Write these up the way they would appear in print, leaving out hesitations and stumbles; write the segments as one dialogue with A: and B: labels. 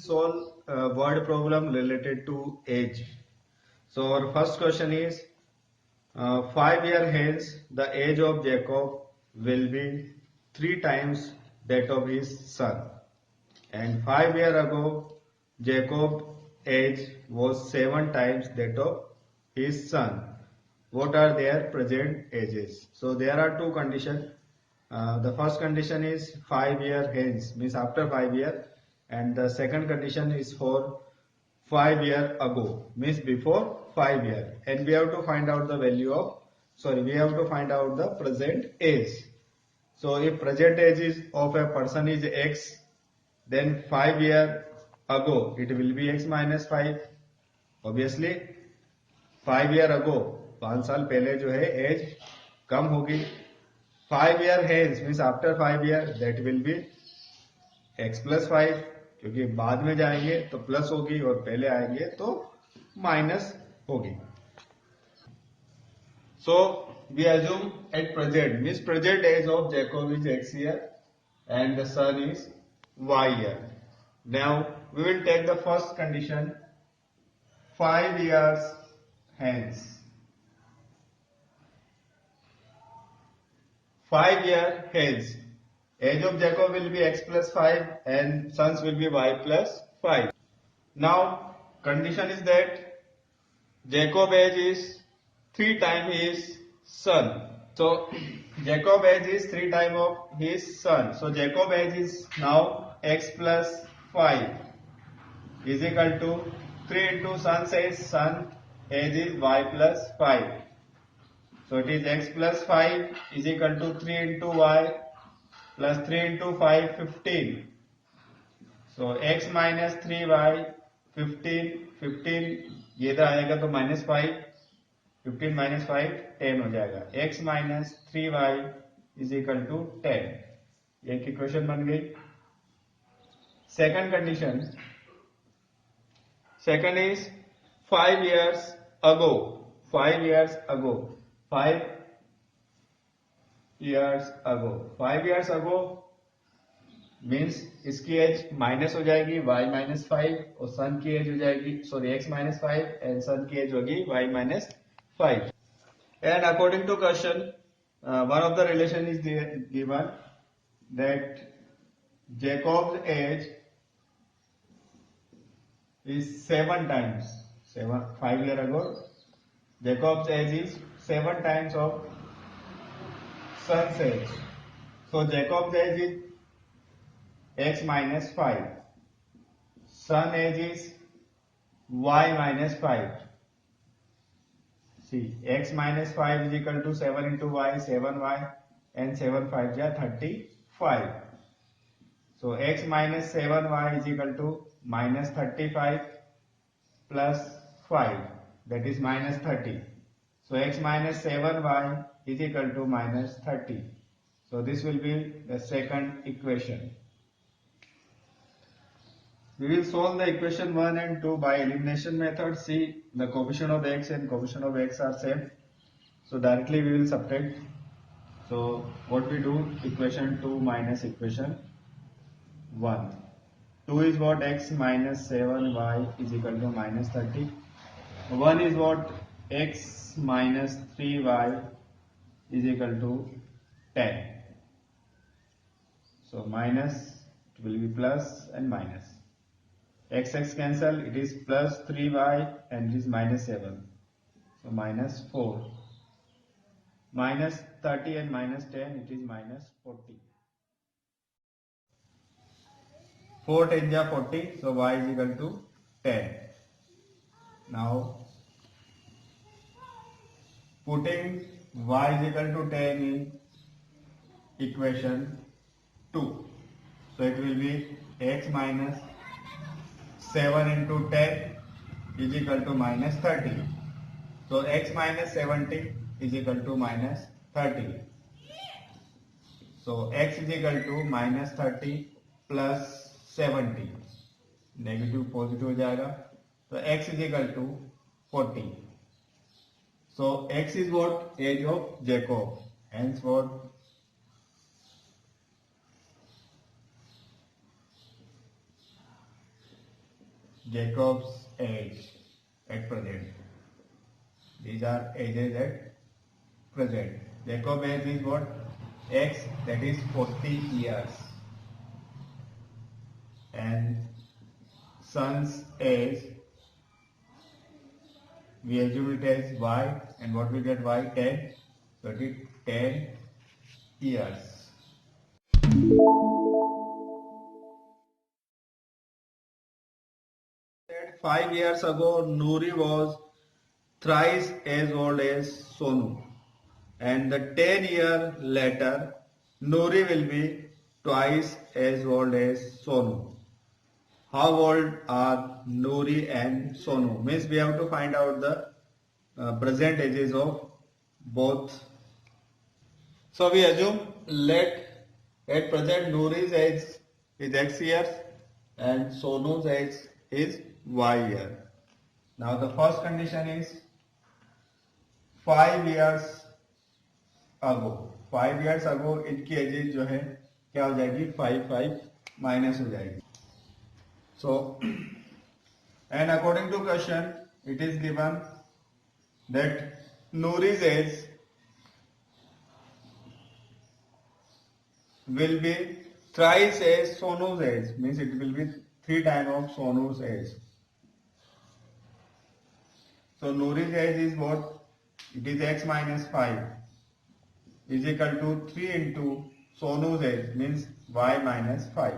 A: solve a word problem related to age. So our first question is 5 years hence the age of Jacob will be 3 times that of his son, and 5 years ago Jacob's age was 7 times that of his son. What are their present ages? So there are two conditions. The first condition is 5 years hence, means after 5 years, and the second condition is for 5 years ago, means before 5 years, and we have to find out the value of, we have to find out the present age. So if present age is of a person is x, then 5 years ago it will be x minus 5. Obviously 5 years ago 5 साल पहले जो है as कम होगी. 5 years hence means after 5 years that will be x plus 5, क्योंकि बाद में जाएंगे तो प्लस होगी और पहले आएंगे तो माइनस होगी. So we assume at present means present age of Jacob is x year and the son is y year. Now we will take the first condition, 5 years hence. 5 years hence age of Jacob will be x plus 5 and sons will be y plus 5. Now condition is that Jacob age is 3 times his son. So Jacob age is 3 times of his son. So Jacob age is now x plus 5 is equal to 3 into son says son age is y plus 5. So it is x plus 5 is equal to 3 into y plus 3 into 5 15. So x minus 3y 15 ये इधर आएगा तो minus 5, 15 minus 5 10 हो जाएगा. x minus 3y is equal to 10. एक equation बन गई. Second condition, second is 5 years ago. 5 years ago. 5 years ago. 5 years ago means इसकी एज माइनस हो जाएगी y माइनस 5 और सन की एज हो जाएगी x माइनस 5 एंड सन की एज होगी y minus 5. And according to question one of the relation is given that Jacob's age is 7 times 5 years ago Jacob's age is 7 times of son's age. So Jacob's age is x minus 5. Son age is y minus 5. See, x minus 5 is equal to 7 into y, 7y, and 7 5 ja 35. So x minus 7y is equal to minus 35 plus 5, that is minus 30. So x minus 7y is equal to minus 30. So this will be the second equation. We will solve the equation 1 and 2 by elimination method. See, the coefficient of x and coefficient of x are same. So directly we will subtract. So what we do, equation 2 minus equation 1. 2 is what, x minus 7y is equal to minus 30. 1 is what, x minus 3y is equal to 10. So minus, it will be plus and minus. X cancel, it is plus 3y and it is minus 7. So minus 4. Minus 30 and minus 10, it is minus 40. 4 10 ja 40, so y is equal to 10. Now putting y is equal to 10 in equation 2. So it will be x minus 7 into 10 is equal to minus 30. So x minus 70 is equal to minus 30. So x is equal to minus 30 plus 70. Negative positive हो जाएगा. So x is equal to 40. So x is what? Age of Jacob. Hence what? Jacob's age at present. These are ages at present. Jacob's age is what? X, that is 40 years. And son's age, we assume it as Y, and what we get Y? 10. So it is 10 years. That 5 years ago, Noori was thrice as old as Sonu, and the 10 year later, Noori will be twice as old as Sonu. How old are Noori and Sonu? Means we have to find out the present ages of both. So we assume at present Noori's age is X years and Sonu's age is Y year. Now the first condition is 5 years ago. 5 years ago इनकी edges जो है क्या हो जाएगी? 5 minus हो जाएगी. So and according to question it is given that Noori's age will be thrice as Sonu's age, means it will be 3 times of Sonu's age. So Noori's age is what? It is x minus 5 is equal to 3 into Sonu's age, means y minus 5.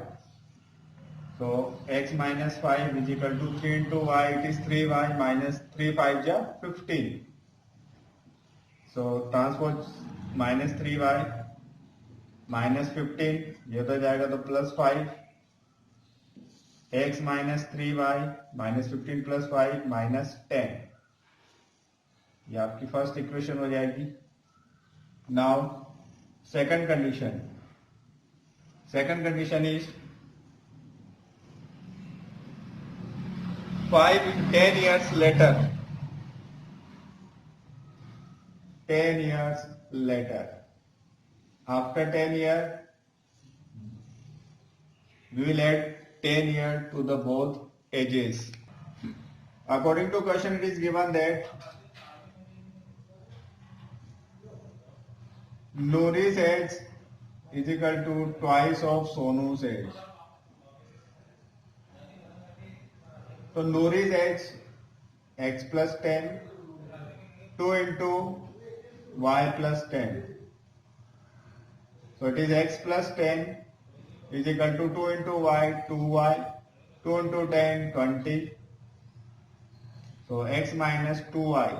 A: So x minus 5 is equal to 3 into y, it is 3y minus 3 5 ja 15. So transpose minus 3y minus 15, ये तो जाएगा तो plus 5, x minus 3y minus 15 plus 5 minus 10. ये आपकी first equation हो जाएगी. Now second condition is 10 years later. 10 years later. After 10 years, we will add 10 years to the both ages. According to question, it is given that Noori's age is equal to twice of Sonu's age. So Noori's age x plus 10, 2 into y plus 10. So it is x plus 10 is equal to 2 into y, 2y, 2 into 10, 20. So x minus 2y,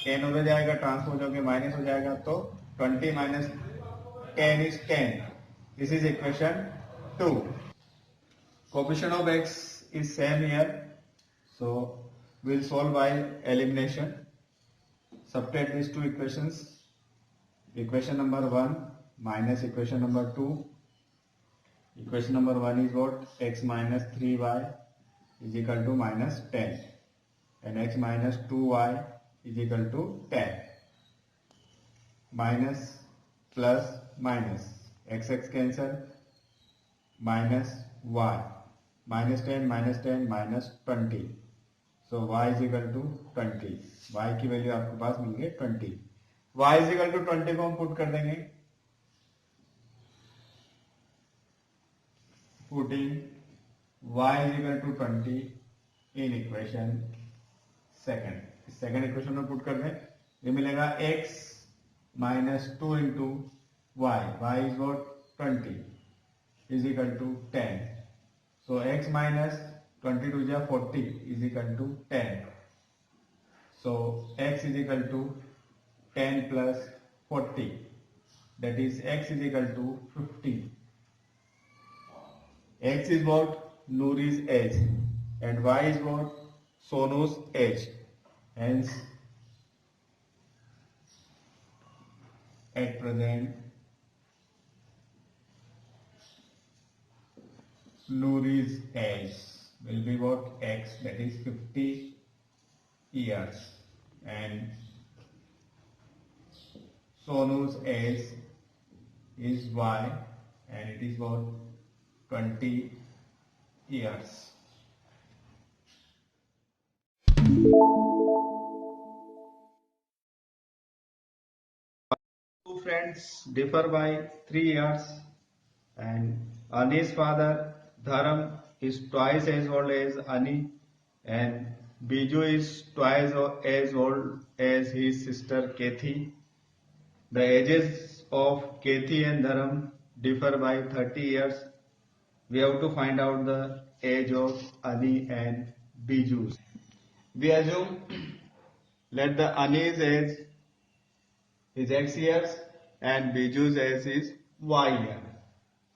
A: 10 हो जाएगा, transpose होकर minus हो जाएगा, तो 20 minus 10 is 10. This is equation 2. Coefficient of x is same here. So we'll solve by elimination. Subtract these two equations. Equation number 1 minus equation number 2. Equation number 1 is what? X minus 3y is equal to minus 10. And x minus 2y is equal to 10. Minus plus minus, x cancel, minus y, minus 10 minus 20. So y is equal to 20. y की value आपके पास मिल गई 20. y is equal to 20 को हम put कर देंगे. Putting y is equal to 20 in equation second equation में put कर दें. ये मिलेगा x minus 2 into y is what? 20 is equal to 10. So x minus 22 is 40 is equal to 10. So x is equal to 10 plus 40, that is x is equal to 50. X is what? Noori's age, and y is what? Sonu's age. Hence at present Noori's age will be what? X, that is 50 years, and Sonu's age is Y, and it is what? 20 years. Two friends differ by 3 years, and Ani's father Dharam is twice as old as Ani, and Biju is twice as old as his sister Kethi. The ages of Kethi and Dharam differ by 30 years. We have to find out the age of Ani and Biju. We assume let the Ani's age is X years and Biju's age is Y year.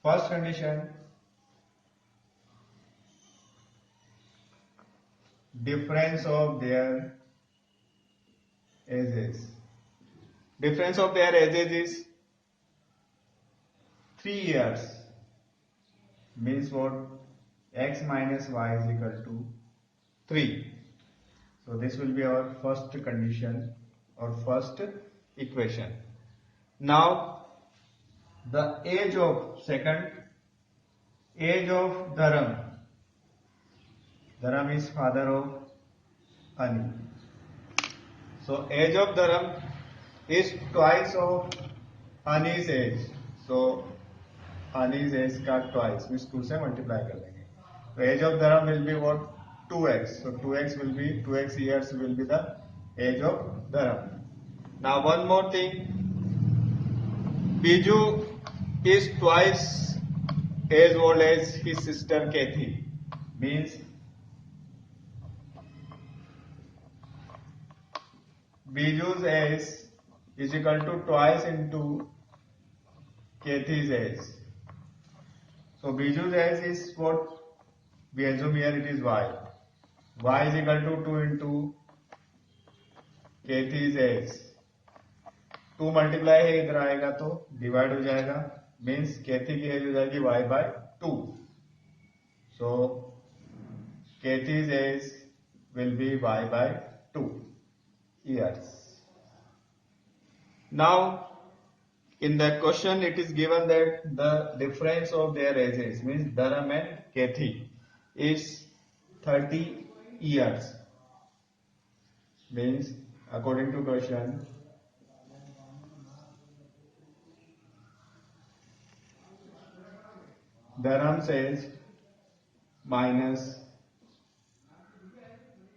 A: First condition, difference of their ages. Difference of their ages is 3 years. Means what? X minus Y is equal to 3. So this will be our first condition or first equation. Now the age of Dharam. Dharam is father of Ani. So age of Dharam is twice of Ani's age. So Ani's age का twice means 2 से multiply कर लेंगे. So age of Dharam will be what? 2x. So 2x years will be the age of Dharam. Now one more thing. Biju is twice as old as his sister Kethi. Means Biju's age is equal to twice into Kethi's age. So Biju's age is what? We assume here it is y. Y is equal to 2 into Kethi's age. 2 multiply है इधर आएगा तो divide हो जाएगा. Means केथी की as हो जाएगी y by 2. So Kethi's age will be y by 2 years. Now in the question it is given that the difference of their ages means Dharam and Kethi is 30 years. Means according to question, Dharam's age minus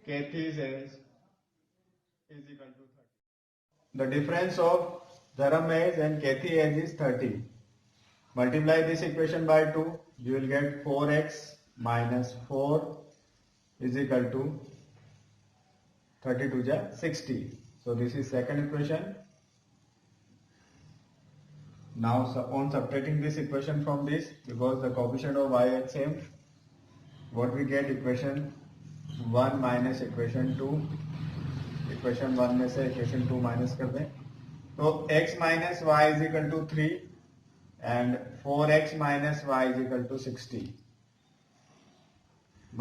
A: Kethi's age is equal to 30. The difference of Dharam age and Kethi age is 30. Multiply this equation by 2, you will get 4x minus 4 is equal to 32 is 60. So this is second equation. Now on subtracting this equation from this, because the coefficient of y is same, what we get? Equation 1 minus equation 2. Equation 1 में से equation 2 minus कर दें तो x minus y is equal to 3 and 4x minus y is equal to 60.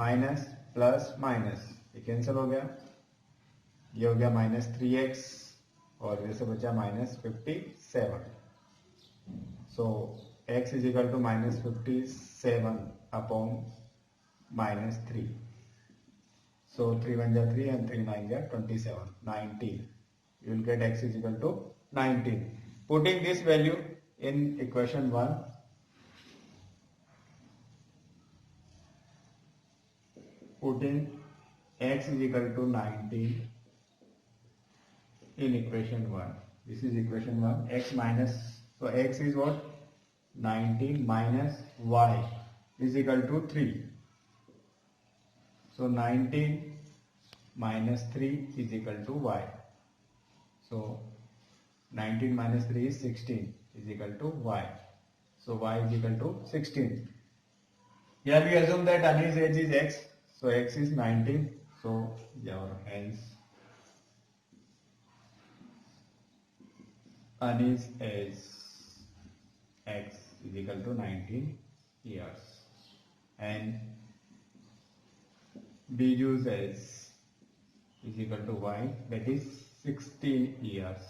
A: Minus plus minus ये cancel हो गया. ये हो गया माइनस 3x और इधर से बचा minus 57. So x is equal to minus 57 upon minus 3. So 3 1 is 3 and 3 9 is 27, 19. You will get x is equal to 19. Putting this value in equation 1, putting x is equal to 19 in equation 1. This is equation 1. X minus, so x is what? 19 minus y is equal to 3. So 19 minus 3 is equal to y. So 19 minus 3 is 16 is equal to y. So y is equal to 16. Here we assume that Ani's age is x. So x is 19. So hence Ani's age x is equal to 19 years. And Biju's age is equal to y, that is 16 years.